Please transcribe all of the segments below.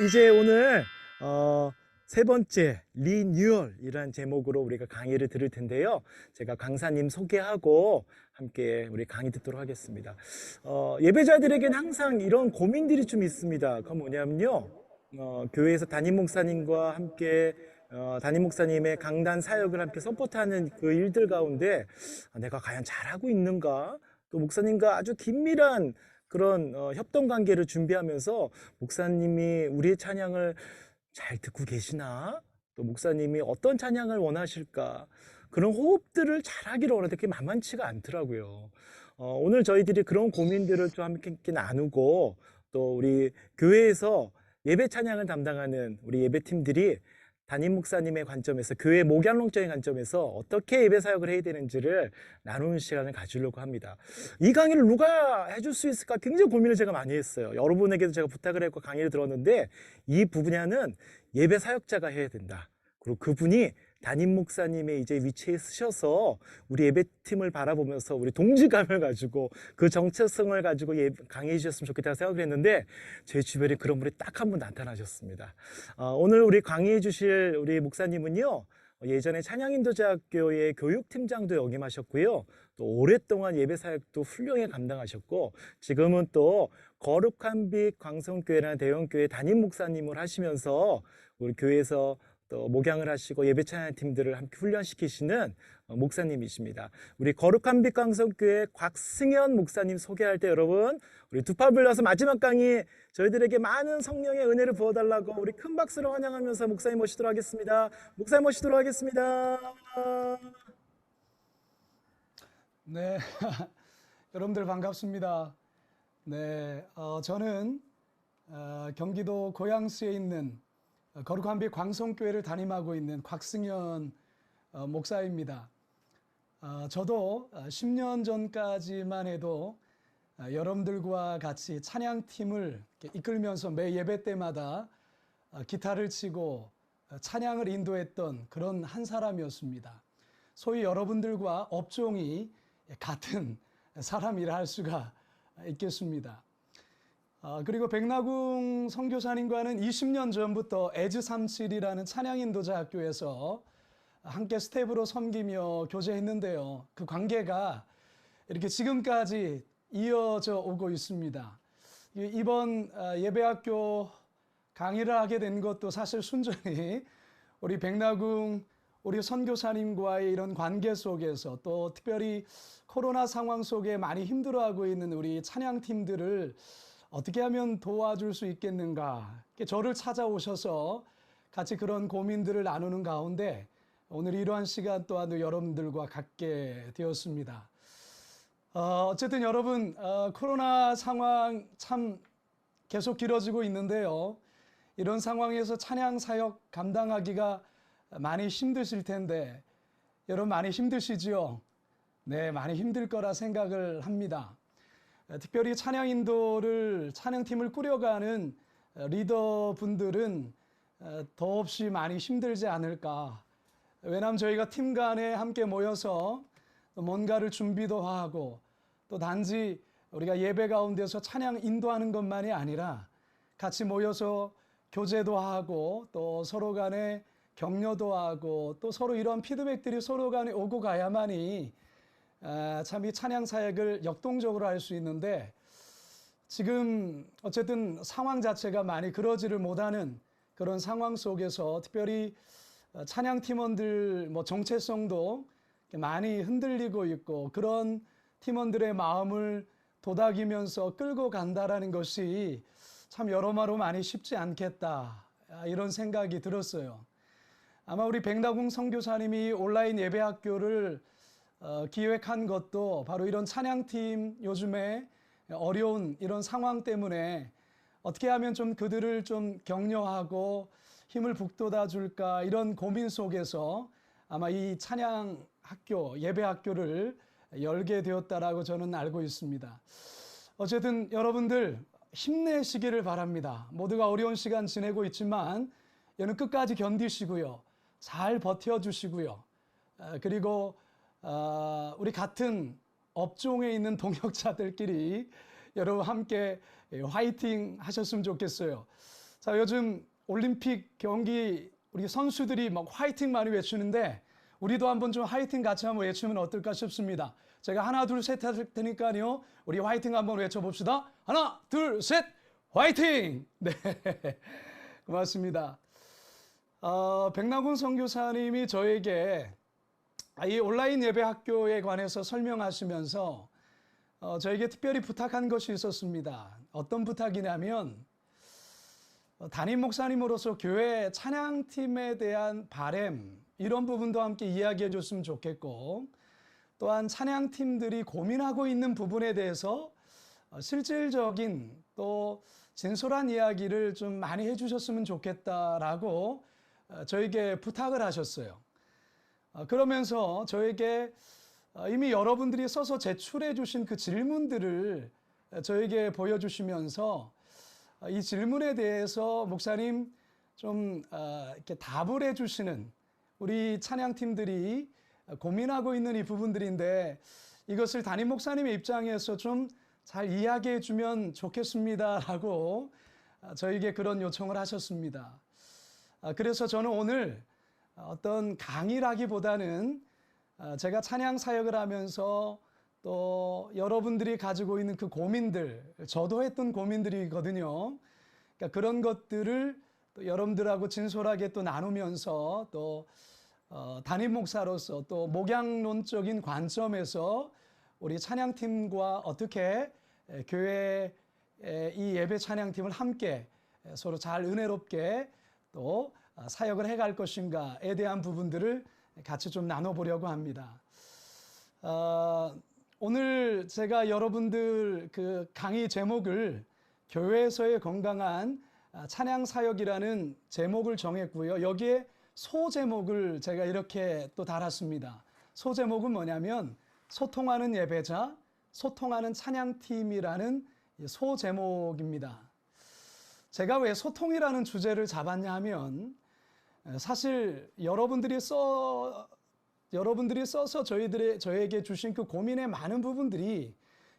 이제 오늘 세 번째 리뉴얼이란 제목으로 우리가 강의를 들을 텐데요. 제가 강사님 소개하고 함께 우리 강의 듣도록 하겠습니다. 예배자들에겐 항상 이런 고민들이 좀 있습니다. 그건 뭐냐면요. 교회에서 담임 목사님과 함께 담임 목사님의 강단 사역을 함께 서포트하는 그 일들 가운데 내가 과연 잘하고 있는가? 또 목사님과 아주 긴밀한 그런 협동 관계를 준비하면서 목사님이 우리의 찬양을 잘 듣고 계시나? 또 목사님이 어떤 찬양을 원하실까? 그런 호흡들을 잘하기를 원하는데 그게 만만치가 않더라고요. 오늘 저희들이 그런 고민들을 좀 함께 나누고 또 우리 교회에서 예배 찬양을 담당하는 우리 예배팀들이 담임 목사님의 관점에서 교회 목양론적인 관점에서 어떻게 예배 사역을 해야 되는지를 나누는 시간을 가지려고 합니다. 이 강의를 누가 해줄 수 있을까 굉장히 고민을 제가 많이 했어요. 여러분에게도 제가 부탁을 했고 강의를 들었는데 이 분야는 예배 사역자가 해야 된다. 그리고 그분이 담임 목사님의 이제 위치에 서셔서 우리 예배팀을 바라보면서 우리 동지감을 가지고 그 정체성을 가지고 강의해 주셨으면 좋겠다고 생각을 했는데 제 주변에 그런 분이 딱 한 분 나타나셨습니다. 오늘 우리 강의해 주실 우리 목사님은요. 예전에 찬양인도자학교의 교육팀장도 역임하셨고요. 또 오랫동안 예배사역도 훌륭히 감당하셨고 지금은 또 거룩한 빛 광성교회라는 대형교회 담임 목사님을 하시면서 우리 교회에서 또 목양을 하시고 예배 찬양팀들을 함께 훈련시키시는 목사님이십니다. 우리 거룩한 빛 광성교회 곽승현 목사님 소개할 때 여러분 우리 두 팔 불려서 마지막 강의 저희들에게 많은 성령의 은혜를 부어달라고 우리 큰 박수로 환영하면서 목사님 모시도록 하겠습니다. 목사님 모시도록 하겠습니다. 네, 여러분들 반갑습니다. 네, 저는 경기도 고양시에 있는 거룩한 빛 광성교회를 담임하고 있는 곽승현 목사입니다. 저도 10년 전까지만 해도 여러분들과 같이 찬양팀을 이끌면서 매 예배 때마다 기타를 치고 찬양을 인도했던 그런 한 사람이었습니다. 소위 여러분들과 업종이 같은 사람이라 할 수가 있겠습니다. 그리고 백나궁 선교사님과는 20년 전부터 에즈37이라는 찬양인도자 학교에서 함께 스텝으로 섬기며 교제했는데요. 그 관계가 이렇게 지금까지 이어져 오고 있습니다. 이번 예배학교 강의를 하게 된 것도 사실 순전히 우리 백나궁 우리 선교사님과의 이런 관계 속에서 또 특별히 코로나 상황 속에 많이 힘들어하고 있는 우리 찬양팀들을 어떻게 하면 도와줄 수 있겠는가, 저를 찾아오셔서 같이 그런 고민들을 나누는 가운데 오늘 이러한 시간 또한 여러분들과 갖게 되었습니다. 어쨌든 여러분 코로나 상황 참 계속 길어지고 있는데요. 이런 상황에서 찬양 사역 감당하기가 많이 힘드실 텐데 여러분 많이 힘드시지요? 네, 많이 힘들 거라 생각을 합니다. 특별히 찬양 인도를 찬양팀을 꾸려가는 리더분들은 더없이 많이 힘들지 않을까. 왜냐하면 저희가 팀 간에 함께 모여서 뭔가를 준비도 하고 또 단지 우리가 예배 가운데서 찬양 인도하는 것만이 아니라 같이 모여서 교제도 하고 또 서로 간에 격려도 하고 또 서로 이러한 피드백들이 서로 간에 오고 가야만이 참 이 찬양 사역을 역동적으로 할 수 있는데 지금 어쨌든 상황 자체가 많이 그러지를 못하는 그런 상황 속에서 특별히 찬양 팀원들 정체성도 많이 흔들리고 있고 그런 팀원들의 마음을 도닥이면서 끌고 간다라는 것이 참 여러모로 많이 쉽지 않겠다 이런 생각이 들었어요. 아마 우리 백나궁 선교사님이 온라인 예배학교를 기획한 것도 바로 이런 찬양팀 요즘에 어려운 이런 상황 때문에 어떻게 하면 좀 그들을 좀 격려하고 힘을 북돋아 줄까 이런 고민 속에서 아마 이 찬양학교 예배학교를 열게 되었다라고 저는 알고 있습니다. 어쨌든 여러분들 힘내시기를 바랍니다. 모두가 어려운 시간 지내고 있지만 여러분 끝까지 견디시고요. 잘 버텨주시고요. 그리고 우리 같은 업종에 있는 동역자들끼리 여러분 함께 화이팅 하셨으면 좋겠어요. 자, 요즘 올림픽 경기 우리 선수들이 막 화이팅 많이 외치는데 우리도 한번 좀 화이팅 같이 한번 외치면 어떨까 싶습니다. 제가 하나, 둘, 셋 할 테니까요. 우리 화이팅 한번 외쳐봅시다. 하나, 둘, 셋, 화이팅! 네, 고맙습니다. 백남군 선교사님이 저에게 이 온라인 예배 학교에 관해서 설명하시면서 저에게 특별히 부탁한 것이 있었습니다. 어떤 부탁이냐면 담임 목사님으로서 교회 찬양팀에 대한 바람 이런 부분도 함께 이야기해 줬으면 좋겠고 또한 찬양팀들이 고민하고 있는 부분에 대해서 실질적인 또 진솔한 이야기를 좀 많이 해주셨으면 좋겠다라고 저에게 부탁을 하셨어요. 그러면서 저에게 이미 여러분들이 써서 제출해 주신 그 질문들을 저에게 보여주시면서 이 질문에 대해서 목사님 좀 이렇게 답을 해 주시는 우리 찬양팀들이 고민하고 있는 이 부분들인데 이것을 담임 목사님의 입장에서 좀 잘 이야기해 주면 좋겠습니다라고 저에게 그런 요청을 하셨습니다. 그래서 저는 오늘 어떤 강의라기보다는 제가 찬양 사역을 하면서 또 여러분들이 가지고 있는 그 고민들, 저도 했던 고민들이거든요. 그러니까 그런 것들을 또 여러분들하고 진솔하게 또 나누면서 또 담임 목사로서 또 목양론적인 관점에서 우리 찬양팀과 어떻게 교회 이 예배 찬양팀을 함께 서로 잘 은혜롭게 또 사역을 해갈 것인가에 대한 부분들을 같이 좀 나눠보려고 합니다. 오늘 제가 여러분들 그 강의 제목을 교회에서의 건강한 찬양 사역이라는 제목을 정했고요. 여기에 소제목을 제가 이렇게 또 달았습니다. 소제목은 뭐냐면 소통하는 예배자, 소통하는 찬양팀이라는 소제목입니다. 제가 왜 소통이라는 주제를 잡았냐 하면 사실 여러분들이 써서 저에게 주신 그 고민의 많은 부분들이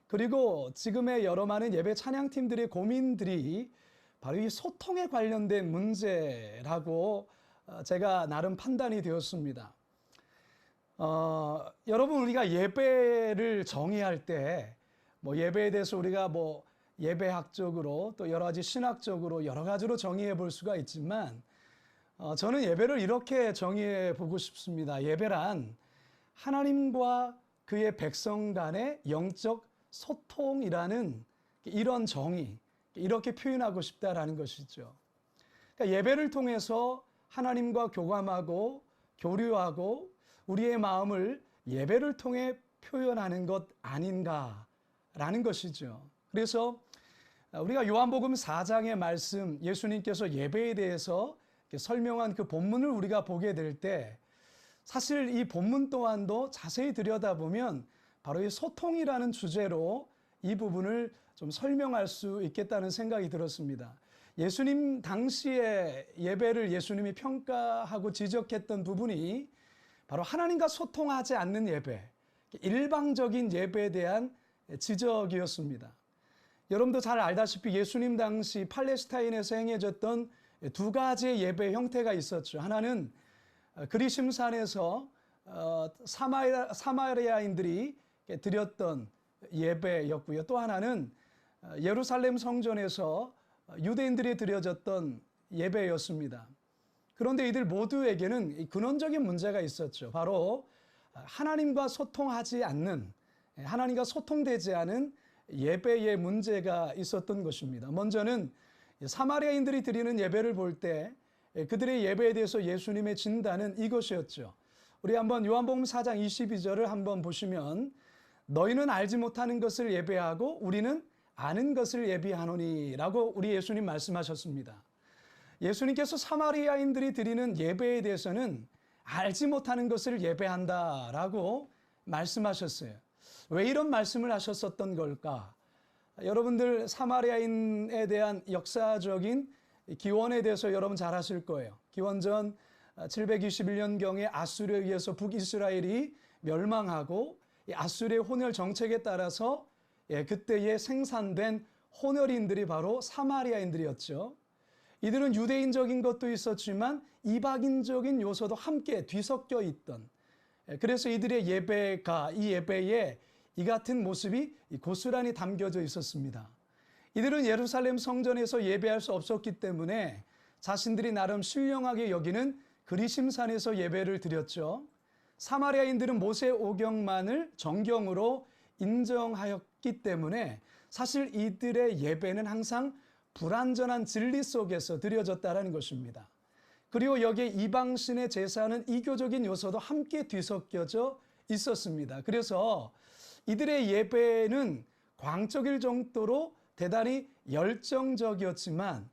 그리고 지금의 여러 많은 예배 찬양팀들의 고민들이 바로 이 소통에 관련된 문제라고 제가 나름 판단이 되었습니다. 여러분 우리가 예배를 정의할 때 뭐 예배에 대해서 우리가 뭐 예배학적으로 또 여러 가지 신학적으로 여러 가지로 정의해 볼 수가 있지만 저는 예배를 이렇게 정의해 보고 싶습니다. 예배란 하나님과 그의 백성 간의 영적 소통이라는 이런 정의, 이렇게 표현하고 싶다라는 것이죠. 그러니까 예배를 통해서 하나님과 교감하고 교류하고 우리의 마음을 예배를 통해 표현하는 것 아닌가라는 것이죠. 그래서 우리가 요한복음 4장의 말씀, 예수님께서 예배에 대해서 설명한 그 본문을 우리가 보게 될 때 사실 이 본문 또한도 자세히 들여다보면 바로 이 소통이라는 주제로 이 부분을 좀 설명할 수 있겠다는 생각이 들었습니다. 예수님 당시의 예배를 예수님이 평가하고 지적했던 부분이 바로 하나님과 소통하지 않는 예배, 일방적인 예배에 대한 지적이었습니다. 여러분도 잘 알다시피 예수님 당시 팔레스타인에서 행해졌던 두 가지의 예배 형태가 있었죠. 하나는 그리심산에서 사마리아인들이 드렸던 예배였고요. 또 하나는 예루살렘 성전에서 유대인들이 드려졌던 예배였습니다. 그런데 이들 모두에게는 근원적인 문제가 있었죠. 바로 하나님과 소통하지 않는, 하나님과 소통되지 않은 예배의 문제가 있었던 것입니다. 먼저는 사마리아인들이 드리는 예배를 볼 때 그들의 예배에 대해서 예수님의 진단은 이것이었죠. 우리 한번 요한복음 4장 22절을 한번 보시면 너희는 알지 못하는 것을 예배하고 우리는 아는 것을 예비하노니라고 우리 예수님 말씀하셨습니다. 예수님께서 사마리아인들이 드리는 예배에 대해서는 알지 못하는 것을 예배한다라고 말씀하셨어요. 왜 이런 말씀을 하셨었던 걸까? 여러분들 사마리아인에 대한 역사적인 기원에 대해서 여러분 잘 아실 거예요. 기원전 721년경에 아수르에 의해서 북이스라엘이 멸망하고 아수르의 혼혈 정책에 따라서 그때에 생산된 혼혈인들이 바로 사마리아인들이었죠. 이들은 유대인적인 것도 있었지만 이방인적인 요소도 함께 뒤섞여 있던, 그래서 이들의 예배가, 이 예배에 이 같은 모습이 고스란히 담겨져 있었습니다. 이들은 예루살렘 성전에서 예배할 수 없었기 때문에 자신들이 나름 신령하게 여기는 그리심산에서 예배를 드렸죠. 사마리아인들은 모세 오경만을 정경으로 인정하였기 때문에 사실 이들의 예배는 항상 불완전한 진리 속에서 드려졌다는 것입니다. 그리고 여기에 이방신의 제사는 이교적인 요소도 함께 뒤섞여져 있었습니다. 그래서 이들의 예배는 광적일 정도로 대단히 열정적이었지만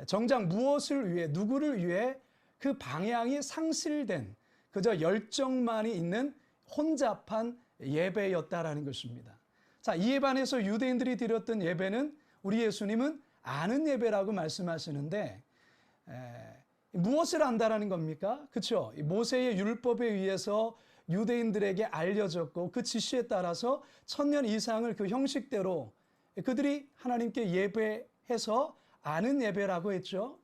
정작 무엇을 위해, 누구를 위해 그 방향이 상실된 그저 열정만이 있는 혼잡한 예배였다라는 것입니다. 자, 이에 반해서 유대인들이 드렸던 예배는 우리 예수님은 아는 예배라고 말씀하시는데, 무엇을 안다라는 겁니까? 그렇죠? 모세의 율법에 의해서 유대인들에게 알려졌고 그 지시에 따라서 1000년 이상을 그 형식대로 그들이 하나님께 예배해서 아는 예배라고 했죠.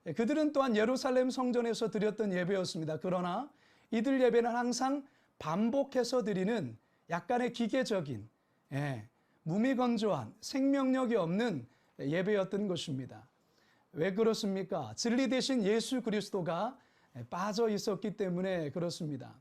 그들은 또한 예루살렘 성전에서 드렸던 예배였습니다. 그러나 이들 예배는 항상 반복해서 드리는 약간의 기계적인, 무미건조한 생명력이 없는 예배였던 것입니다. 왜 그렇습니까? 진리 대신 예수 그리스도가 빠져 있었기 때문에 그렇습니다.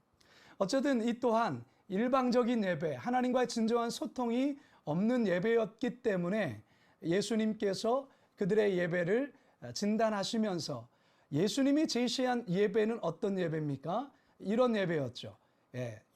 어쨌든 이 또한 일방적인 예배, 하나님과의 진정한 소통이 없는 예배였기 때문에 예수님께서 그들의 예배를 진단하시면서 예수님이 제시한 예배는 어떤 예배입니까? 이런 예배였죠.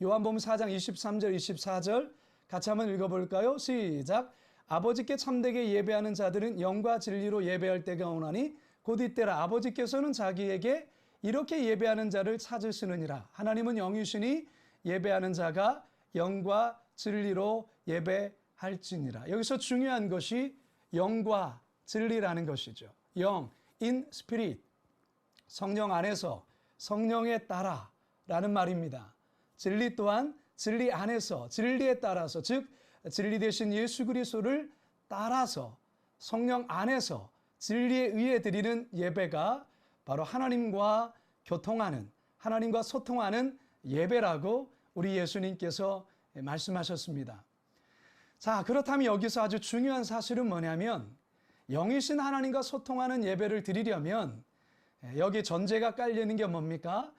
요한복음 4장 23절 24절 같이 한번 읽어볼까요? 시작. 아버지께 참되게 예배하는 자들은 영과 진리로 예배할 때가 오나니 곧 이때라. 아버지께서는 자기에게 이렇게 예배하는 자를 찾으시느니라. 하나님은 영이시니 예배하는 자가 영과 진리로 예배할지니라. 여기서 중요한 것이 영과 진리라는 것이죠. 영, in spirit, 성령 안에서 성령에 따라 라는 말입니다. 진리 또한 진리 안에서 진리에 따라서, 즉 진리 대신 예수 그리스도를 따라서 성령 안에서 진리에 의해 드리는 예배가 바로 하나님과 교통하는, 하나님과 소통하는 예배라고 우리 예수님께서 말씀하셨습니다. 자, 그렇다면 여기서 아주 중요한 사실은 뭐냐면 영이신 하나님과 소통하는 예배를 드리려면 여기 전제가 깔리는 게 뭡니까?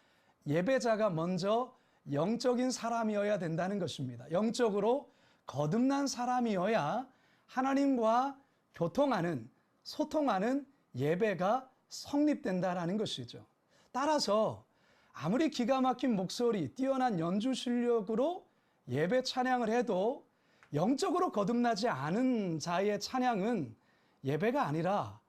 예배자가 먼저 영적인 사람이어야 된다는 것입니다. 영적으로 거듭난 사람이어야 하나님과 교통하는, 소통하는 예배가 성립된다는 것이죠. 따라서 아무리 기가 막힌 목소리, 뛰어난 연주 실력으로 예배 찬양을 해도 영적으로 거듭나지 않은 자의 찬양은 예배가 아니라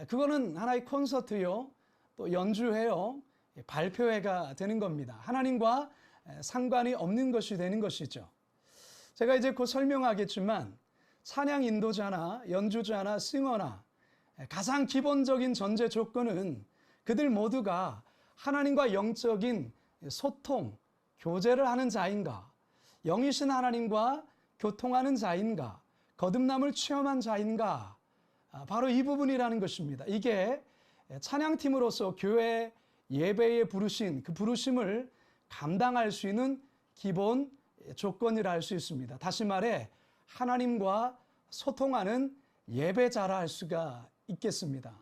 그거는 하나의 콘서트요, 또 연주회요, 발표회가 되는 겁니다. 하나님과 상관이 없는 것이 되는 것이죠. 제가 이제 곧 설명하겠지만 찬양 인도자나 연주자나 싱어나 가장 기본적인 전제 조건은 그들 모두가 하나님과 영적인 소통, 교제를 하는 자인가, 영이신 하나님과 교통하는 자인가, 거듭남을 체험한 자인가, 바로 이 부분이라는 것입니다. 이게 찬양팀으로서 교회 예배에 부르신 그 부르심을 감당할 수 있는 기본 조건이라 할 수 있습니다. 다시 말해 하나님과 소통하는 예배자라 할 수가 있겠습니다.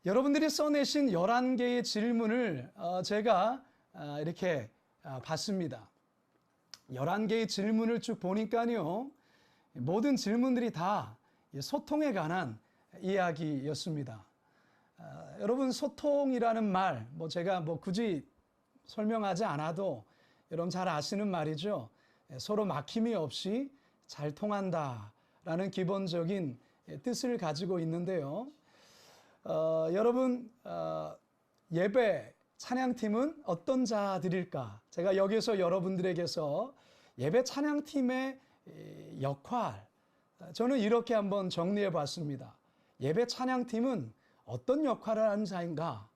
여러분들이 써내신 11개의 질문을 제가 이렇게 봤습니다. 11개의 질문을 쭉 보니까요, 모든 질문들이 다 소통에 관한 이야기였습니다. 여러분, 소통이라는 말, 제가 굳이 설명하지 않아도 여러분 잘 아시는 말이죠. 서로 막힘이 없이 잘 통한다라는 기본적인 뜻을 가지고 있는데요. 여러분, 예배 찬양팀은 어떤 자들일까? 제가 여기서 여러분들에게서 예배 찬양팀의 역할, 저는 이렇게 한번 정리해 봤습니다. 예배 찬양팀은 어떤 역할을 하는 자인가?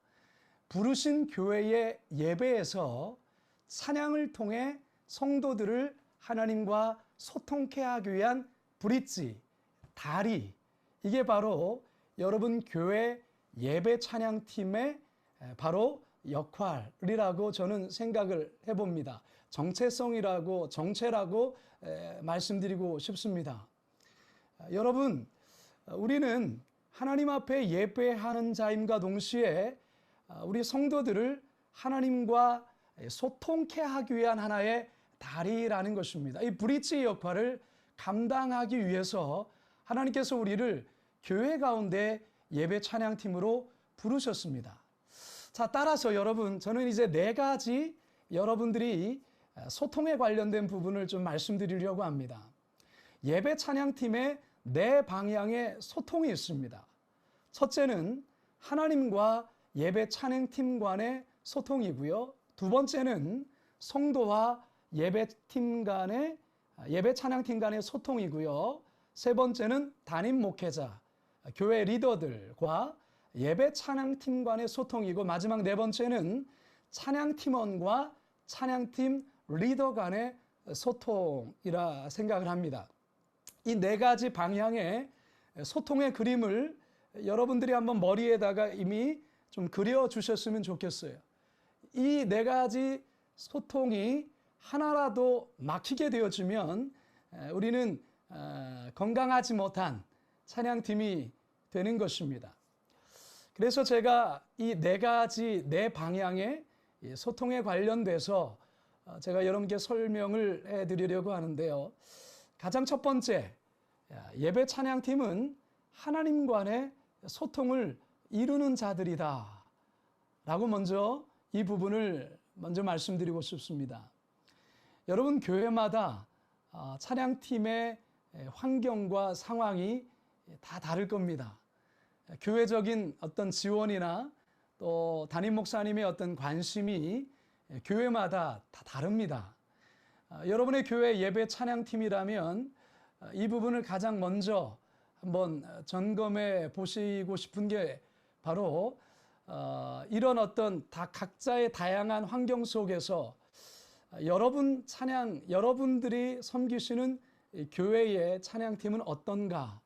부르신 교회의 예배에서 찬양을 통해 성도들을 하나님과 소통케 하기 위한 브릿지, 다리, 이게 바로 여러분 교회 예배 찬양팀의 바로 역할이라고 저는 생각을 해봅니다. 정체라고 말씀드리고 싶습니다. 여러분, 우리는 하나님 앞에 예배하는 자임과 동시에 우리 성도들을 하나님과 소통케 하기 위한 하나의 다리라는 것입니다. 이 브릿지 역할을 감당하기 위해서 하나님께서 우리를 교회 가운데 예배 찬양팀으로 부르셨습니다. 자, 따라서 여러분, 저는 이제 4가지 여러분들이 소통에 관련된 부분을 좀 말씀드리려고 합니다. 예배 찬양팀에 4방향의 소통이 있습니다. 첫째는 하나님과 예배 찬양팀 간의 소통이고요. 두 번째는 성도와 예배 찬양팀 간의 소통이고요. 세 번째는 담임 목회자, 교회 리더들과 예배 찬양팀 간의 소통이고, 마지막 4번째는 찬양팀원과 찬양팀 리더 간의 소통이라 생각을 합니다. 이 4가지 방향의 소통의 그림을 여러분들이 한번 머리에다가 이미 좀 그려주셨으면 좋겠어요. 이 4가지 소통이 하나라도 막히게 되어지면 우리는 건강하지 못한 찬양팀이 되는 것입니다. 그래서 제가 이 4가지 4방향의 소통에 관련돼서 제가 여러분께 설명을 해드리려고 하는데요. 가장 첫 번째, 예배 찬양팀은 하나님과의 소통을 이루는 자들이다 라고 먼저 이 부분을 먼저 말씀드리고 싶습니다. 여러분, 교회마다 찬양팀의 환경과 상황이 다 다를 겁니다. 교회적인 어떤 지원이나 또 담임 목사님의 어떤 관심이 교회마다 다 다릅니다. 여러분의 교회 예배 찬양팀이라면 이 부분을 가장 먼저 한번 점검해 보시고 싶은 게 바로 이런 어떤 다 각자의 다양한 환경 속에서 여러분들이 섬기시는 교회의 찬양팀은 어떤가?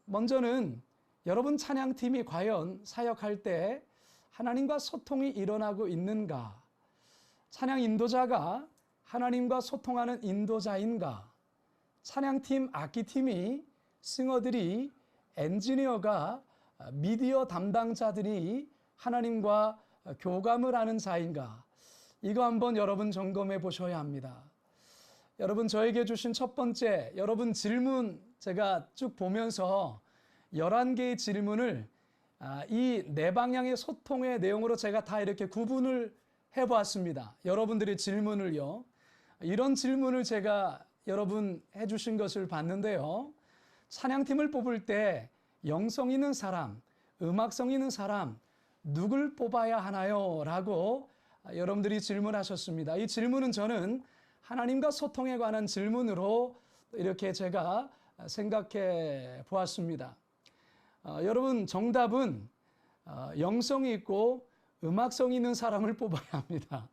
먼저는 여러분 찬양팀이 과연 사역할 때 하나님과 소통이 일어나고 있는가? 찬양 인도자가 하나님과 소통하는 인도자인가? 찬양팀, 악기팀이, 싱어들이, 엔지니어가, 미디어 담당자들이 하나님과 교감을 하는 자인가? 이거 한번 여러분 점검해 보셔야 합니다. 여러분, 저에게 주신 첫 번째 여러분 질문 제가 쭉 보면서 11개의 질문을 이 4방향의 소통의 내용으로 제가 다 이렇게 구분을 해보았습니다. 여러분들의 질문을요. 이런 질문을 제가 여러분 해주신 것을 봤는데요. 찬양팀을 뽑을 때 영성 있는 사람, 음악성 있는 사람, 누굴 뽑아야 하나요? 라고 여러분들이 질문하셨습니다. 이 질문은 저는 하나님과 소통에 관한 질문으로 이렇게 제가 생각해 보았습니다. 여러분, 정답은 영성이 있고 음악성이 있는 사람을 뽑아야 합니다.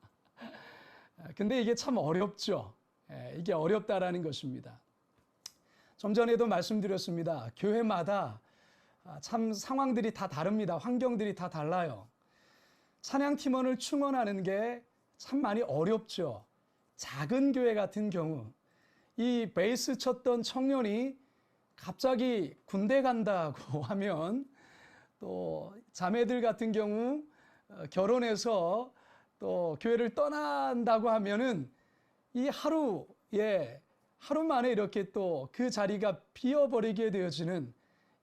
근데 이게 참 어렵죠. 이게 어렵다라는 것입니다. 좀 전에도 말씀드렸습니다. 교회마다 참 상황들이 다 다릅니다. 환경들이 다 달라요. 찬양팀원을 충원하는 게 참 많이 어렵죠. 작은 교회 같은 경우 이 베이스 쳤던 청년이 갑자기 군대 간다고 하면, 또 자매들 같은 경우 결혼해서 또 교회를 떠난다고 하면은 이 하루 만에 이렇게 또 그 자리가 비어버리게 되어지는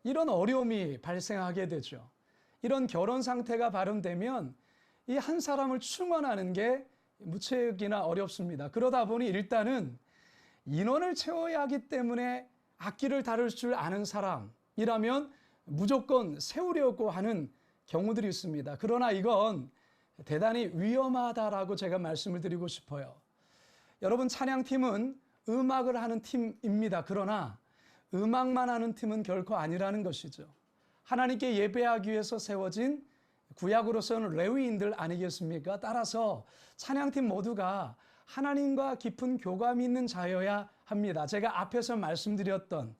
이런 어려움이 발생하게 되죠. 이런 결혼 상태가 발생되면 이 한 사람을 충원하는 게 무척이나 어렵습니다. 그러다 보니 일단은 인원을 채워야 하기 때문에 악기를 다룰 줄 아는 사람이라면 무조건 세우려고 하는 경우들이 있습니다. 그러나 이건 대단히 위험하다라고 제가 말씀을 드리고 싶어요. 여러분, 찬양팀은 음악을 하는 팀입니다. 그러나 음악만 하는 팀은 결코 아니라는 것이죠. 하나님께 예배하기 위해서 세워진 구약으로서는 레위인들 아니겠습니까? 따라서 찬양팀 모두가 하나님과 깊은 교감이 있는 자여야 합니다. 제가 앞에서 말씀드렸던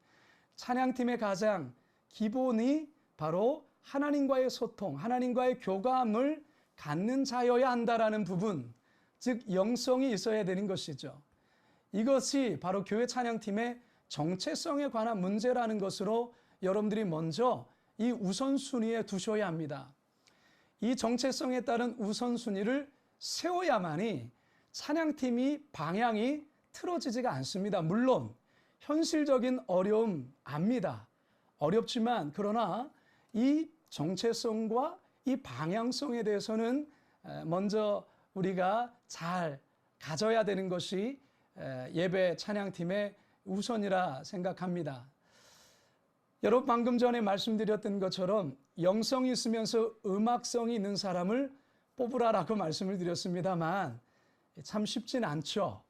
찬양팀의 가장 기본이 바로 하나님과의 소통, 하나님과의 교감을 갖는 자여야 한다라는 부분, 즉 영성이 있어야 되는 것이죠. 이것이 바로 교회 찬양팀의 정체성에 관한 문제라는 것으로 여러분들이 먼저 이 우선순위에 두셔야 합니다. 이 정체성에 따른 우선순위를 세워야만이 찬양팀이 방향이 틀어지지가 않습니다. 물론 현실적인 어려움 압니다. 어렵지만 그러나 이 정체성과 이 방향성에 대해서는 먼저 우리가 잘 가져야 되는 것이 예배 찬양팀의 우선이라 생각합니다. 여러분 방금 전에 말씀드렸던 것처럼 영성이 있으면서 음악성이 있는 사람을 뽑으라라고 말씀을 드렸습니다만 참 쉽진 않죠.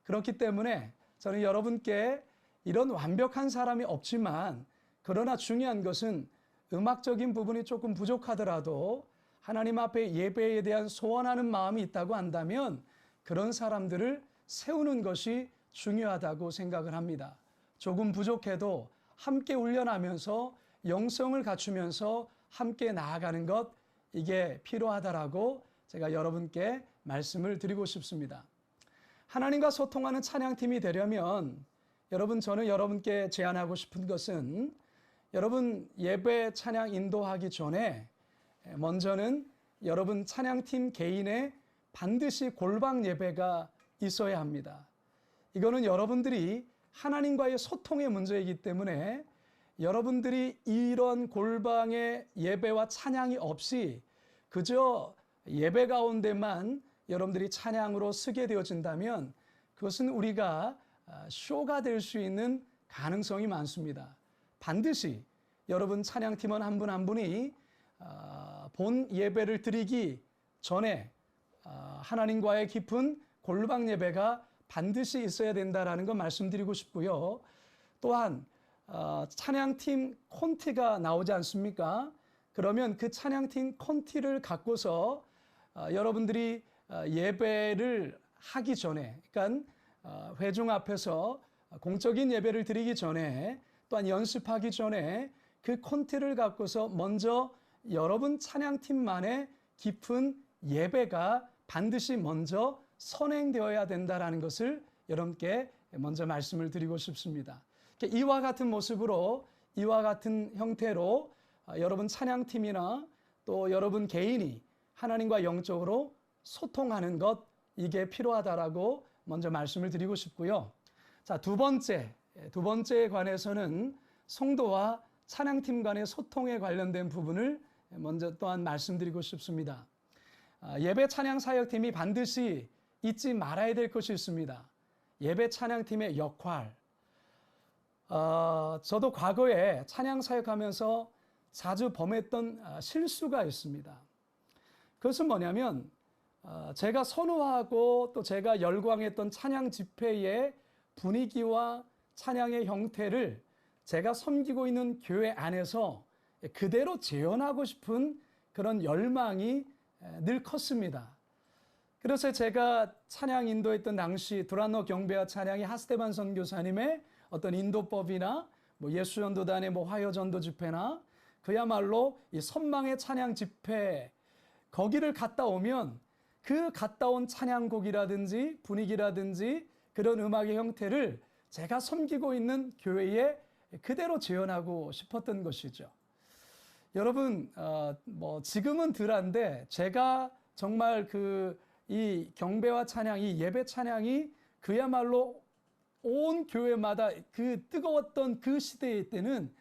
그렇기 때문에 저는 여러분께 이런 완벽한 사람이 없지만 그러나 중요한 것은 음악적인 부분이 조금 부족하더라도 하나님 앞에 예배에 대한 소원하는 마음이 있다고 한다면 그런 사람들을 세우는 것이 중요하다고 생각을 합니다. 조금 부족해도 함께 훈련하면서 영성을 갖추면서 함께 나아가는 것, 이게 필요하다라고 제가 여러분께 말씀을 드리고 싶습니다. 하나님과 소통하는 찬양팀이 되려면 여러분, 저는 여러분께 제안하고 싶은 것은 여러분 예배 찬양 인도하기 전에 먼저는 여러분 찬양팀 개인의 반드시 골방 예배가 있어야 합니다. 이거는 여러분들이 하나님과의 소통의 문제이기 때문에 여러분들이 이런 골방의 예배와 찬양이 없이 그저 예배 가운데만 여러분들이 찬양으로 쓰게 되어진다면 그것은 우리가 쇼가 될 수 있는 가능성이 많습니다. 반드시 여러분 찬양팀원 한 분 한 분이 본 예배를 드리기 전에 하나님과의 깊은 골방 예배가 반드시 있어야 된다라는 거 말씀드리고 싶고요. 또한 찬양팀 콘티가 나오지 않습니까? 그러면 그 찬양팀 콘티를 갖고서 여러분들이 예배를 하기 전에, 그러니까 회중 앞에서 공적인 예배를 드리기 전에 또한 연습하기 전에 그 콘티를 갖고서 먼저 여러분 찬양팀만의 깊은 예배가 반드시 먼저 선행되어야 된다는 것을 여러분께 먼저 말씀을 드리고 싶습니다. 이와 같은 모습으로 이와 같은 형태로 여러분 찬양팀이나 또 여러분 개인이 하나님과 영적으로 소통하는 것, 이게 필요하다라고 먼저 말씀을 드리고 싶고요. 자, 두 번째에 관해서는 성도와 찬양팀 간의 소통에 관련된 부분을 먼저 또한 말씀드리고 싶습니다. 예배 찬양 사역팀이 반드시 잊지 말아야 될 것이 있습니다. 예배 찬양팀의 역할. 저도 과거에 찬양 사역하면서 자주 범했던 실수가 있습니다. 그것은 뭐냐면 제가 선호하고 또 제가 열광했던 찬양 집회의 분위기와 찬양의 형태를 제가 섬기고 있는 교회 안에서 그대로 재현하고 싶은 그런 열망이 늘 컸습니다. 그래서 제가 찬양 인도했던 당시 두란노 경배와 찬양의 하스테반 선교사님의 어떤 인도법이나 예수전도단의 화요전도 집회나 그야말로 이 선망의 찬양 집회, 거기를 갔다 오면 그 갔다 온 찬양곡이라든지 분위기라든지 그런 음악의 형태를 제가 섬기고 있는 교회에 그대로 재현하고 싶었던 것이죠. 여러분, 지금은 덜한데 제가 정말 이 경배와 찬양, 이 예배 찬양이 그야말로 온 교회마다 그 뜨거웠던 그 시대의 때는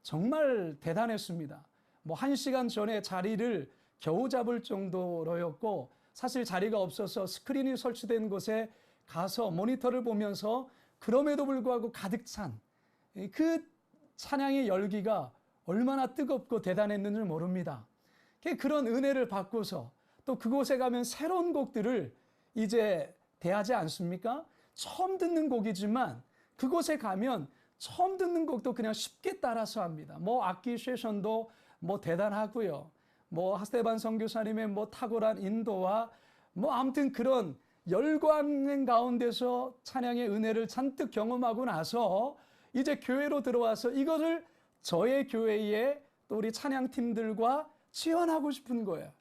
정말 대단했습니다. 1시간 전에 자리를 겨우 잡을 정도로였고, 사실 자리가 없어서 스크린이 설치된 곳에 가서 모니터를 보면서 그럼에도 불구하고 가득 찬 그 찬양의 열기가 얼마나 뜨겁고 대단했는지 모릅니다. 그런 은혜를 받고서 또 그곳에 가면 새로운 곡들을 이제 대하지 않습니까? 처음 듣는 곡이지만 그곳에 가면 처음 듣는 곡도 그냥 쉽게 따라서 합니다. 악기 세션도 대단하고요. 하스테반 선교사님의 탁월한 인도와 아무튼 그런 열광의 가운데서 찬양의 은혜를 잔뜩 경험하고 나서 이제 교회로 들어와서 이것을 저의 교회에 또 우리 찬양팀들과 지원하고 싶은 거예요.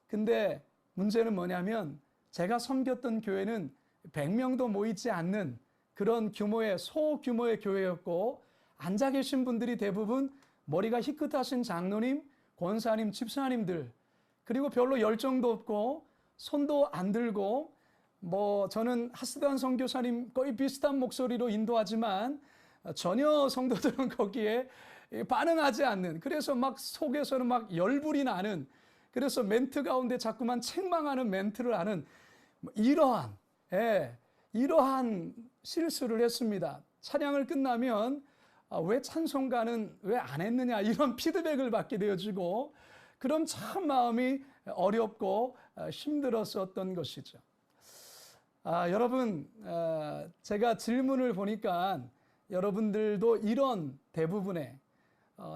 근데 문제는 뭐냐면 제가 섬겼던 교회는 100명도 모이지 않는 그런 규모의 소규모의 교회였고, 앉아 계신 분들이 대부분 머리가 희끗하신 장로님, 권사님, 집사님들, 그리고 별로 열정도 없고 손도 안 들고, 뭐 저는 하스단 선교사님 거의 비슷한 목소리로 인도하지만 전혀 성도들은 거기에 반응하지 않는, 그래서 막 속에서는 막 열불이 나는, 그래서 멘트 가운데 자꾸만 책망하는 멘트를 하는 이러한 실수를 했습니다. 찬양을 끝나면 왜 찬송가는 왜 안 했느냐, 이런 피드백을 받게 되어지고, 그럼 참 마음이 어렵고 힘들었었던 것이죠. 여러분, 제가 질문을 보니까 여러분들도 이런 대부분의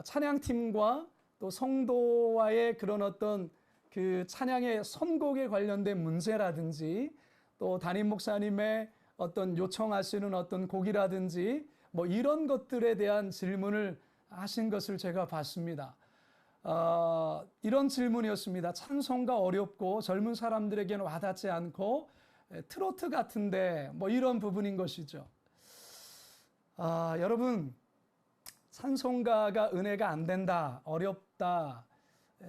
찬양팀과 또 성도와의 그런 어떤 그 찬양의 선곡에 관련된 문제라든지, 또 담임 목사님의 어떤 요청하시는 어떤 곡이라든지 뭐 이런 것들에 대한 질문을 하신 것을 제가 봤습니다. 이런 질문이었습니다. 찬송가 어렵고 젊은 사람들에게는 와닿지 않고 트로트 같은데, 뭐 이런 부분인 것이죠. 여러분, 찬송가가 은혜가 안 된다, 어렵다,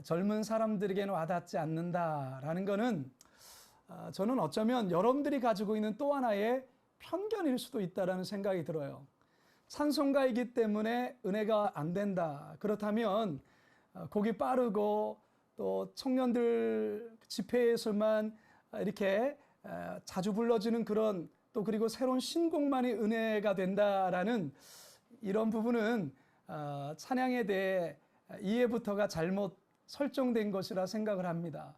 젊은 사람들에게는 와닿지 않는다라는 것은 저는 어쩌면 여러분들이 가지고 있는 또 하나의 편견일 수도 있다라는 생각이 들어요. 찬송가이기 때문에 은혜가 안 된다, 그렇다면 곡이 빠르고 또 청년들 집회에서만 이렇게 자주 불러지는 그런, 또 그리고 새로운 신곡만이 은혜가 된다라는 이런 부분은 찬양에 대해 이해부터가 잘못 설정된 것이라 생각을 합니다.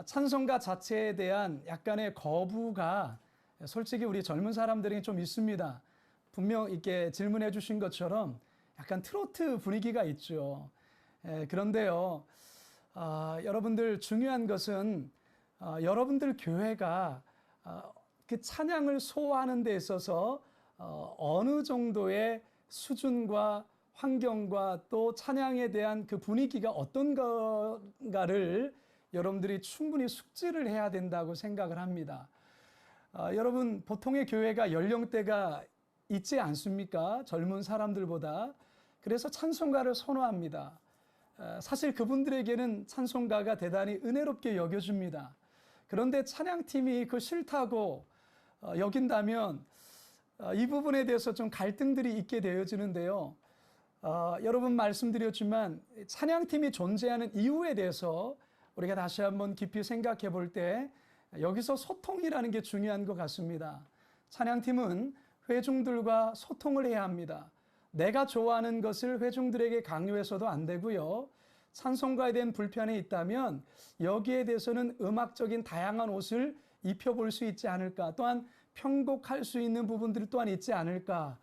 찬송가 자체에 대한 약간의 거부가 솔직히 우리 젊은 사람들에게 좀 있습니다. 분명 이렇게 질문해 주신 것처럼 약간 트로트 분위기가 있죠. 그런데요, 여러분들 중요한 것은 여러분들 교회가 그 찬양을 소화하는 데 있어서 어느 정도의 수준과 환경과 또 찬양에 대한 그 분위기가 어떤가를 여러분들이 충분히 숙지를 해야 된다고 생각을 합니다. 여러분, 보통의 교회가 연령대가 있지 않습니까? 젊은 사람들보다. 그래서 찬송가를 선호합니다. 사실 그분들에게는 찬송가가 대단히 은혜롭게 여겨집니다. 그런데 찬양팀이 그 싫다고 여긴다면 이 부분에 대해서 좀 갈등들이 있게 되어지는데요. 여러분 말씀드렸지만 찬양팀이 존재하는 이유에 대해서 우리가 다시 한번 깊이 생각해 볼 때 여기서 소통이라는 게 중요한 것 같습니다. 찬양팀은 회중들과 소통을 해야 합니다. 내가 좋아하는 것을 회중들에게 강요해서도 안 되고요. 찬송가에 대한 불편이 있다면 여기에 대해서는 음악적인 다양한 옷을 입혀볼 수 있지 않을까, 또한 편곡할 수 있는 부분들 또한 있지 않을까,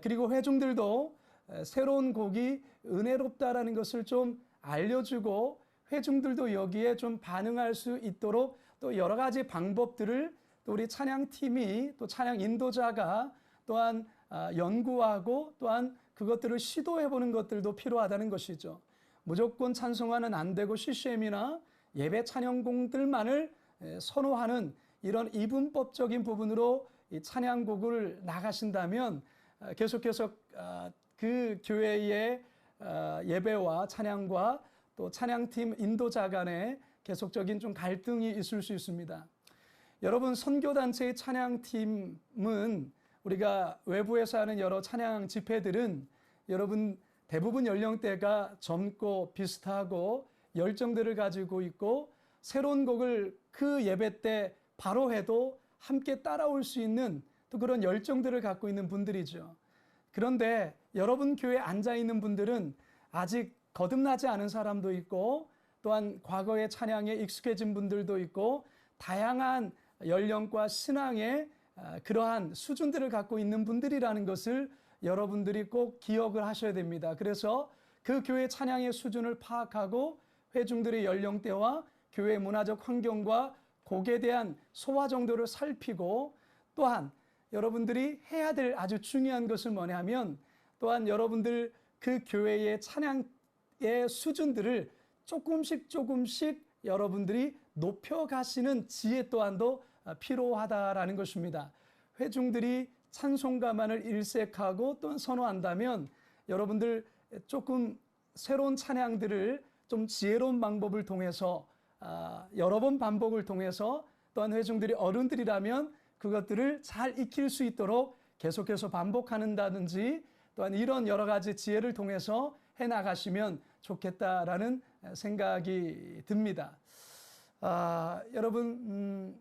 그리고 회중들도 새로운 곡이 은혜롭다라는 것을 좀 알려주고 회중들도 여기에 좀 반응할 수 있도록 또 여러 가지 방법들을 또 우리 찬양팀이 또 찬양 인도자가 또한 연구하고 또한 그것들을 시도해보는 것들도 필요하다는 것이죠. 무조건 찬송가는 안 되고 CCM이나 예배 찬양곡들만을 선호하는 이런 이분법적인 부분으로 이 찬양곡을 나가신다면 계속해서 그 교회의 예배와 찬양과 또 찬양팀 인도자 간에 계속적인 좀 갈등이 있을 수 있습니다. 여러분, 선교단체의 찬양팀은 우리가 외부에서 하는 여러 찬양 집회들은 여러분 대부분 연령대가 젊고 비슷하고 열정들을 가지고 있고 새로운 곡을 그 예배 때 바로 해도 함께 따라올 수 있는 또 그런 열정들을 갖고 있는 분들이죠. 그런데 여러분 교회에 앉아있는 분들은 아직 거듭나지 않은 사람도 있고 또한 과거의 찬양에 익숙해진 분들도 있고 다양한 연령과 신앙의 그러한 수준들을 갖고 있는 분들이라는 것을 여러분들이 꼭 기억을 하셔야 됩니다. 그래서 그 교회 찬양의 수준을 파악하고 회중들의 연령대와 교회 문화적 환경과 곡에 대한 소화 정도를 살피고 또한 여러분들이 해야 될 아주 중요한 것은 뭐냐면 또한 여러분들 그 교회의 찬양의 수준들을 조금씩 여러분들이 높여가시는 지혜 또한도 필요하다라는 것입니다. 회중들이 찬송가만을 일색하고 또 선호한다면 여러분들 조금 새로운 찬양들을 좀 지혜로운 방법을 통해서 여러 번 반복을 통해서 또한 회중들이 어른들이라면 그것들을 잘 익힐 수 있도록 계속해서 반복한다든지 또한 이런 여러 가지 지혜를 통해서 해나가시면 좋겠다라는 생각이 듭니다. 여러분,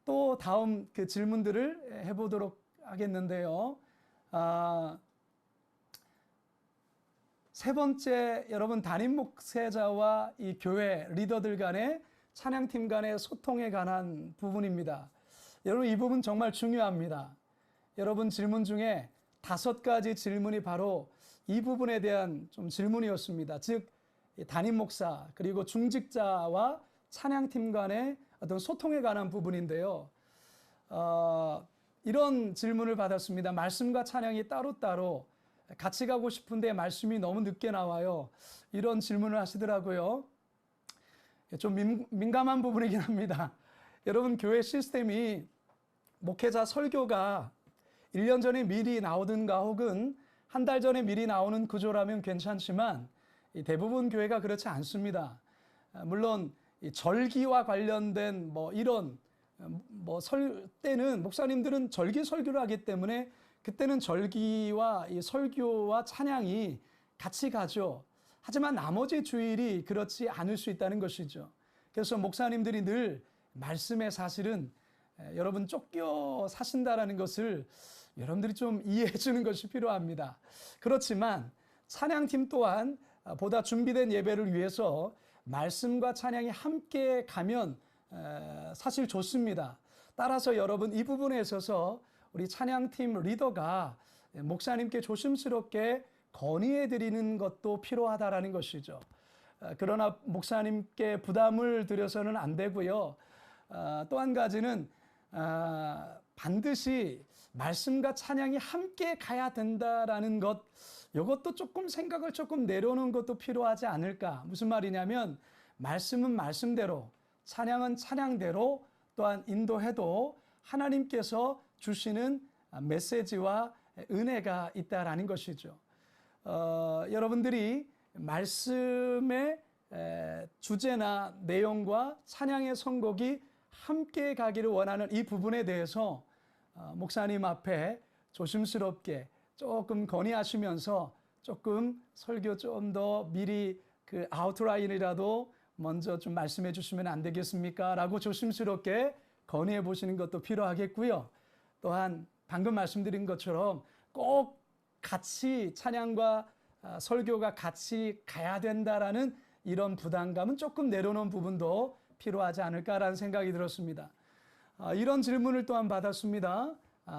또 다음 그 질문들을 해보도록 하겠는데요. 세 번째, 여러분 담임 목회자와 이 교회 리더들 간의 찬양팀 간의 소통에 관한 부분입니다. 여러분 이 부분 정말 중요합니다. 여러분 질문 중에 5가지 질문이 바로 이 부분에 대한 좀 질문이었습니다. 즉 담임 목사 그리고 중직자와 찬양팀 간의 어떤 소통에 관한 부분인데요. 이런 질문을 받았습니다. 말씀과 찬양이 따로따로 같이 가고 싶은데 말씀이 너무 늦게 나와요. 이런 질문을 하시더라고요. 좀 민감한 부분이긴 합니다. 여러분 교회 시스템이 목회자 설교가 1년 전에 미리 나오든가 혹은 한 달 전에 미리 나오는 구조라면 괜찮지만 대부분 교회가 그렇지 않습니다. 물론 절기와 관련된 이런 때는 목사님들은 절기 설교를 하기 때문에 그때는 절기와 이 설교와 찬양이 같이 가죠. 하지만 나머지 주일이 그렇지 않을 수 있다는 것이죠. 그래서 목사님들이 늘 말씀에 사실은 여러분 쫓겨 사신다라는 것을 여러분들이 좀 이해해 주는 것이 필요합니다. 그렇지만 찬양팀 또한 보다 준비된 예배를 위해서 말씀과 찬양이 함께 가면 사실 좋습니다. 따라서 여러분 이 부분에 있어서 우리 찬양팀 리더가 목사님께 조심스럽게 건의해 드리는 것도 필요하다라는 것이죠. 그러나 목사님께 부담을 드려서는 안 되고요. 또 한 가지는 반드시 말씀과 찬양이 함께 가야 된다라는 것, 이것도 조금 생각을 조금 내려놓는 것도 필요하지 않을까. 무슨 말이냐면 말씀은 말씀대로, 찬양은 찬양대로 또한 인도해도 하나님께서 주시는 메시지와 은혜가 있다라는 것이죠. 여러분들이 말씀의 주제나 내용과 찬양의 선곡이 함께 가기를 원하는 이 부분에 대해서 목사님 앞에 조심스럽게 조금 건의하시면서 조금 설교 좀 더 미리 그 아웃라인이라도 먼저 좀 말씀해 주시면 안 되겠습니까? 라고 조심스럽게 건의해 보시는 것도 필요하겠고요. 또한 방금 말씀드린 것처럼 꼭 같이 찬양과 설교가 같이 가야 된다라는 이런 부담감은 조금 내려놓은 부분도 필요하지 않을까라는 생각이 들었습니다. 이런 질문을 또한 받았습니다.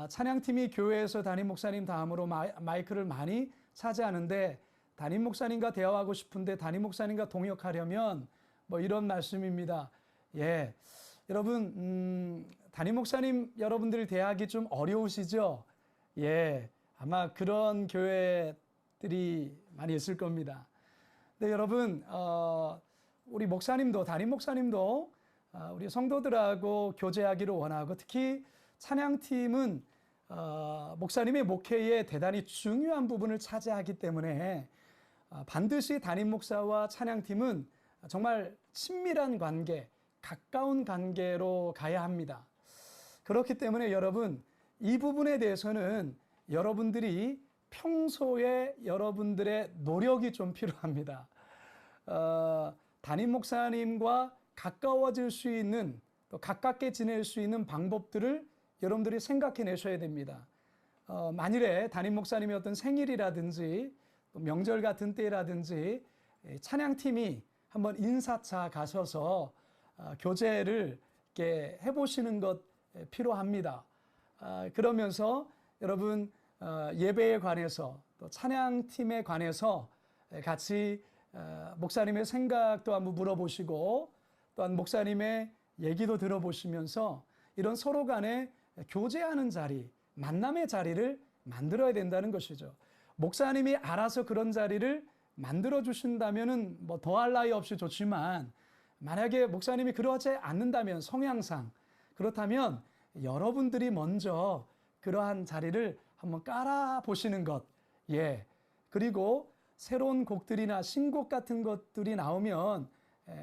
찬양팀이 교회에서 담임 목사님 다음으로 마이크를 많이 차지하는데 담임 목사님과 대화하고 싶은데 담임 목사님과 동역하려면 이런 말씀입니다. 여러분 담임 목사님 여러분들 대하기 좀 어려우시죠? 아마 그런 교회들이 많이 있을 겁니다. 근데 여러분 우리 목사님도 담임 목사님도 우리 성도들하고 교제하기를 원하고 특히 찬양팀은 목사님의 목회에 대단히 중요한 부분을 차지하기 때문에 반드시 담임 목사와 찬양팀은 정말 친밀한 관계, 가까운 관계로 가야 합니다. 그렇기 때문에 여러분 이 부분에 대해서는 여러분들이 평소에 여러분들의 노력이 좀 필요합니다. 담임 목사님과 가까워질 수 있는 또 가깝게 지낼 수 있는 방법들을 여러분들이 생각해내셔야 됩니다. 만일에 담임 목사님의 어떤 생일이라든지 또 명절 같은 때라든지 찬양팀이 한번 인사차 가셔서 교제를 이렇게 해보시는 것 필요합니다. 그러면서 여러분 예배에 관해서 또 찬양팀에 관해서 같이 목사님의 생각도 한번 물어보시고 또한 목사님의 얘기도 들어보시면서 이런 서로 간에 교제하는 자리, 만남의 자리를 만들어야 된다는 것이죠. 목사님이 알아서 그런 자리를 만들어 주신다면은 뭐 더할 나위 없이 좋지만, 만약에 목사님이 그러지 않는다면, 성향상 그렇다면 여러분들이 먼저 그러한 자리를 한번 깔아 보시는 것. 예. 그리고 새로운 곡들이나 신곡 같은 것들이 나오면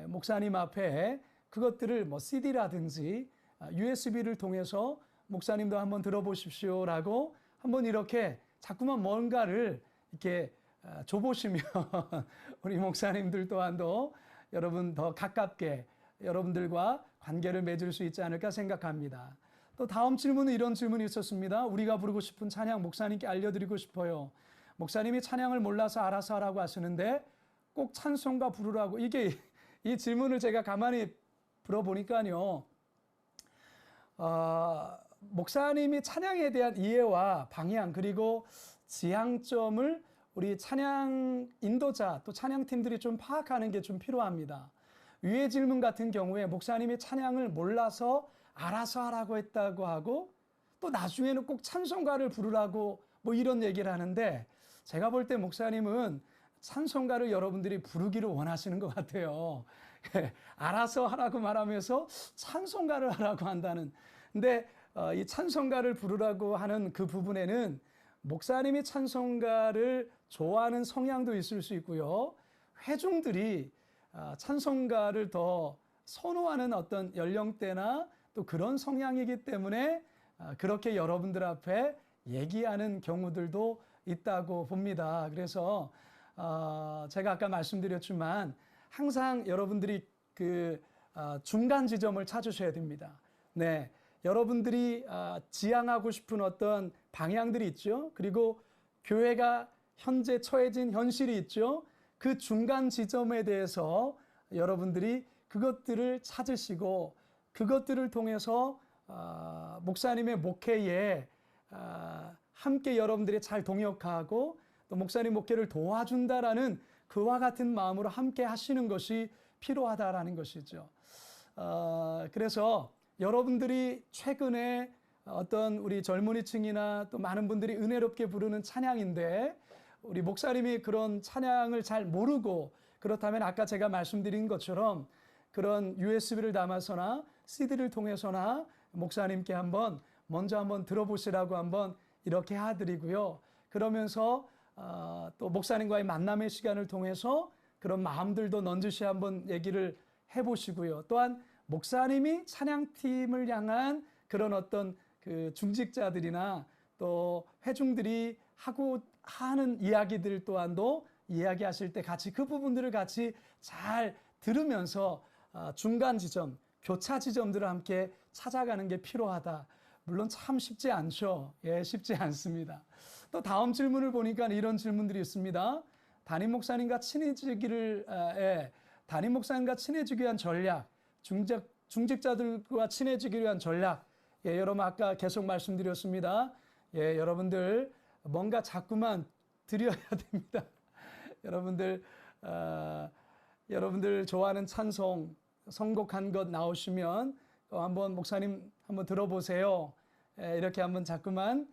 목사님 앞에 그것들을 뭐 CD라든지 USB를 통해서 목사님도 한번 들어보십시오라고 한번 이렇게 자꾸만 뭔가를 이렇게 줘보시면 우리 목사님들 또한도 여러분 더 가깝게 여러분들과 관계를 맺을 수 있지 않을까 생각합니다. 또 다음 질문은 이런 질문이 있었습니다. 우리가 부르고 싶은 찬양 목사님께 알려드리고 싶어요. 목사님이 찬양을 몰라서 알아서 하라고 하시는데 꼭 찬송가 부르라고. 이 질문을 제가 가만히 들어보니까요. 목사님이 찬양에 대한 이해와 방향 그리고 지향점을 우리 찬양 인도자 또 찬양팀들이 좀 파악하는 게 좀 필요합니다. 위의 질문 같은 경우에 목사님이 찬양을 몰라서 알아서 하라고 했다고 하고 또 나중에는 꼭 찬송가를 부르라고 뭐 이런 얘기를 하는데, 제가 볼 때 목사님은 찬송가를 여러분들이 부르기를 원하시는 것 같아요. 알아서 하라고 말하면서 찬송가를 하라고 한다는. 근데 이 찬송가를 부르라고 하는 그 부분에는 목사님이 찬송가를 좋아하는 성향도 있을 수 있고요. 회중들이 찬송가를 더 선호하는 어떤 연령대나 또 그런 성향이기 때문에 그렇게 여러분들 앞에 얘기하는 경우들도 있다고 봅니다. 그래서 제가 아까 말씀드렸지만 항상 여러분들이 그 중간 지점을 찾으셔야 됩니다. 네, 여러분들이 지향하고 싶은 어떤 방향들이 있죠. 그리고 교회가 현재 처해진 현실이 있죠. 그 중간 지점에 대해서 여러분들이 그것들을 찾으시고 그것들을 통해서 목사님의 목회에 함께 여러분들이 잘 동역하고 또 목사님 목회를 도와준다라는 그와 같은 마음으로 함께 하시는 것이 필요하다라는 것이죠. 그래서 여러분들이 최근에 어떤 우리 젊은이층이나 또 많은 분들이 은혜롭게 부르는 찬양인데 우리 목사님이 그런 찬양을 잘 모르고 그렇다면 아까 제가 말씀드린 것처럼 그런 USB를 담아서나 CD를 통해서나 목사님께 먼저 한번 들어보시라고 한번 이렇게 해드리고요. 그러면서 또 목사님과의 만남의 시간을 통해서 그런 마음들도 넌지시 한번 얘기를 해보시고요. 또한 목사님이 찬양팀을 향한 그런 어떤 그 중직자들이나 또 회중들이 하는 이야기들 또한도 이야기하실 때 같이 그 부분들을 같이 잘 들으면서 중간 지점, 교차 지점들을 함께 찾아가는 게 필요하다. 물론 참 쉽지 않죠. 예, 쉽지 않습니다. 또 다음 질문을 보니까 이런 질문들이 있습니다. 담임 목사님과 친해지기 위한 전략, 중직자들과 친해지기 위한 전략. 예, 여러분 아까 계속 말씀드렸습니다. 예, 여러분들 뭔가 자꾸만 드려야 됩니다. 여러분들 좋아하는 찬송, 선곡한 것 나오시면 한번 목사님 한번 들어보세요. 이렇게 한번 자꾸만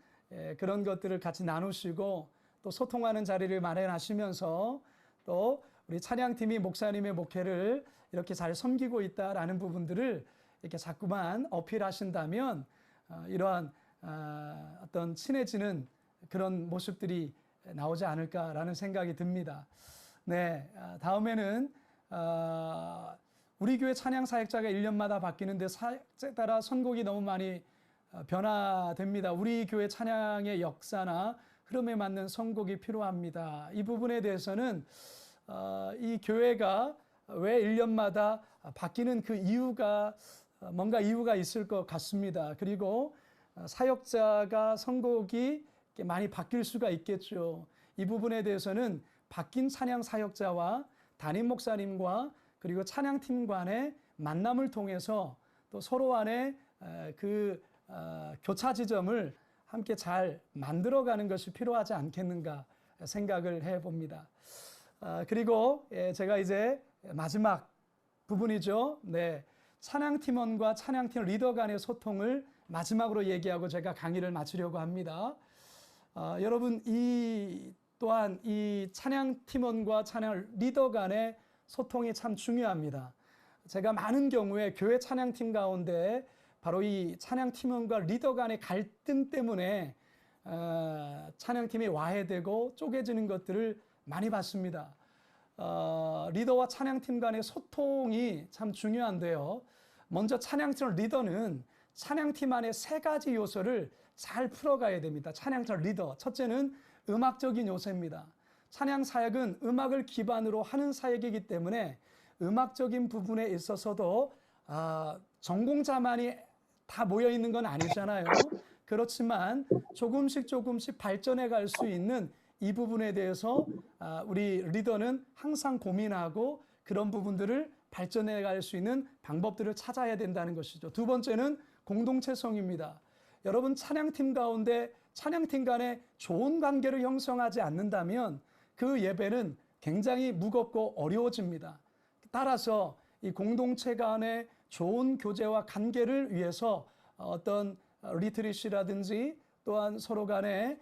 그런 것들을 같이 나누시고 또 소통하는 자리를 마련하시면서 또 우리 찬양팀이 목사님의 목회를 이렇게 잘 섬기고 있다라는 부분들을 이렇게 자꾸만 어필하신다면 이러한 어떤 친해지는 그런 모습들이 나오지 않을까라는 생각이 듭니다. 네, 다음에는 우리 교회 찬양 사역자가 1년마다 바뀌는데 사역자에 따라 선곡이 너무 많이 변화됩니다. 우리 교회 찬양의 역사나 흐름에 맞는 선곡이 필요합니다. 이 부분에 대해서는 이 교회가 왜 1년마다 바뀌는 그 이유가 뭔가 이유가 있을 것 같습니다. 그리고 사역자가 선곡이 많이 바뀔 수가 있겠죠. 이 부분에 대해서는 바뀐 찬양 사역자와 담임 목사님과 그리고 찬양팀 간의 만남을 통해서 또 서로 간의 그 교차 지점을 함께 잘 만들어가는 것이 필요하지 않겠는가 생각을 해봅니다. 그리고 제가 이제 마지막 부분이죠. 네, 찬양팀원과 찬양팀 리더 간의 소통을 마지막으로 얘기하고 제가 강의를 마치려고 합니다. 여러분 또한 이 찬양 팀원과 찬양 리더 간의 소통이 참 중요합니다. 제가 많은 경우에 교회 찬양팀 가운데 바로 이 찬양팀원과 리더 간의 갈등 때문에 찬양팀이 와해되고 쪼개지는 것들을 많이 봤습니다. 리더와 찬양팀 간의 소통이 참 중요한데요. 먼저 찬양팀 리더는 찬양팀 안에 세 가지 요소를 잘 풀어가야 됩니다. 찬양팀 리더, 첫째는 음악적인 요소입니다. 찬양 사역은 음악을 기반으로 하는 사역이기 때문에 음악적인 부분에 있어서도 전공자만이 다 모여 있는 건 아니잖아요. 그렇지만 조금씩 발전해 갈 수 있는 이 부분에 대해서 우리 리더는 항상 고민하고 그런 부분들을 발전해 갈 수 있는 방법들을 찾아야 된다는 것이죠. 두 번째는 공동체성입니다. 여러분 찬양팀 가운데 찬양팀 간에 좋은 관계를 형성하지 않는다면 그 예배는 굉장히 무겁고 어려워집니다. 따라서 이 공동체 간의 좋은 교제와 관계를 위해서 어떤 리트릿이라든지 또한 서로 간에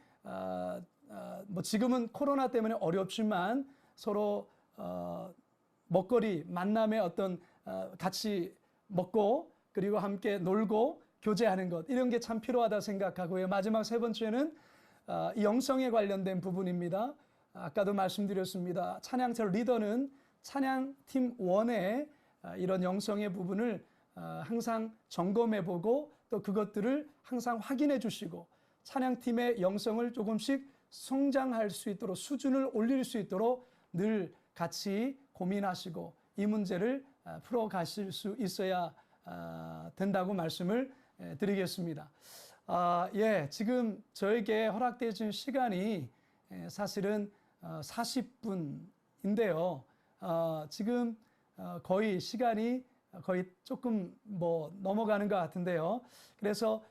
뭐 지금은 코로나 때문에 어렵지만 서로 먹거리 만남의 어떤 같이 먹고 그리고 함께 놀고 교제하는 것 이런 게 참 필요하다 생각하고요. 마지막 세 번째는 이 영성에 관련된 부분입니다. 아까도 말씀드렸습니다. 찬양팀 리더는 찬양팀 원의 이런 영성의 부분을 항상 점검해보고 또 그것들을 항상 확인해 주시고 찬양팀의 영성을 조금씩 성장할 수 있도록 수준을 올릴 수 있도록 늘 같이 고민하시고 이 문제를 풀어가실 수 있어야 된다고 말씀을 드리겠습니다. 지금 저에게 허락되어진 시간이 사실은 40분인데요. 지금 거의 시간이 거의 조금 넘어가는 것 같은데요. 그래서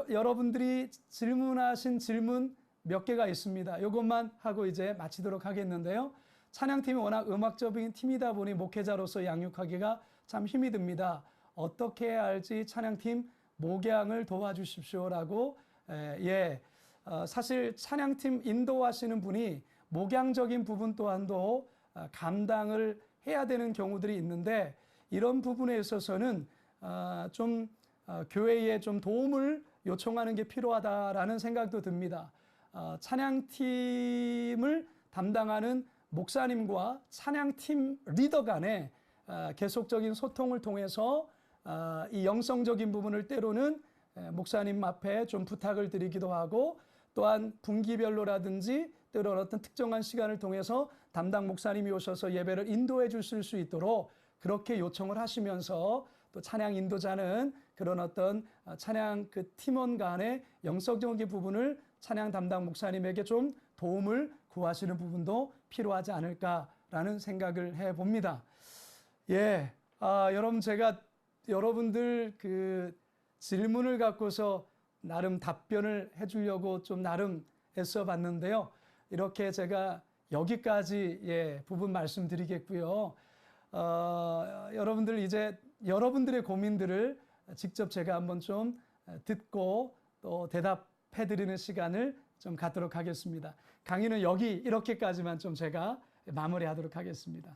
여러분들이 질문하신 질문 몇 개가 있습니다. 이것만 하고 이제 마치도록 하겠는데요. 찬양팀이 워낙 음악적인 팀이다 보니 목회자로서 양육하기가 참 힘이 듭니다. 어떻게 해야 할지 찬양팀 목양을 도와주십시오라고. 사실 찬양팀 인도하시는 분이 목양적인 부분 또한도 감당을 해야 되는 경우들이 있는데 이런 부분에 있어서는 좀 교회에 좀 도움을 요청하는 게 필요하다라는 생각도 듭니다. 찬양팀을 담당하는 목사님과 찬양팀 리더 간의 계속적인 소통을 통해서 이 영성적인 부분을 때로는 목사님 앞에 좀 부탁을 드리기도 하고 또한 분기별로라든지 때로는 어떤 특정한 시간을 통해서 담당 목사님이 오셔서 예배를 인도해 주실 수 있도록 그렇게 요청을 하시면서 또 찬양 인도자는 그런 어떤 찬양 그 팀원 간의 영성적인 부분을 찬양 담당 목사님에게 좀 도움을 구하시는 부분도 필요하지 않을까라는 생각을 해봅니다. 여러분 제가 여러분들 그 질문을 갖고서 나름 답변을 해주려고 좀 나름 애써 봤는데요. 이렇게 제가 여기까지 부분 말씀드리겠고요. 여러분들 이제 여러분들의 고민들을 직접 제가 한번 좀 듣고 또 대답해드리는 시간을 좀 갖도록 하겠습니다. 강의는 여기 이렇게까지만 좀 제가 마무리하도록 하겠습니다.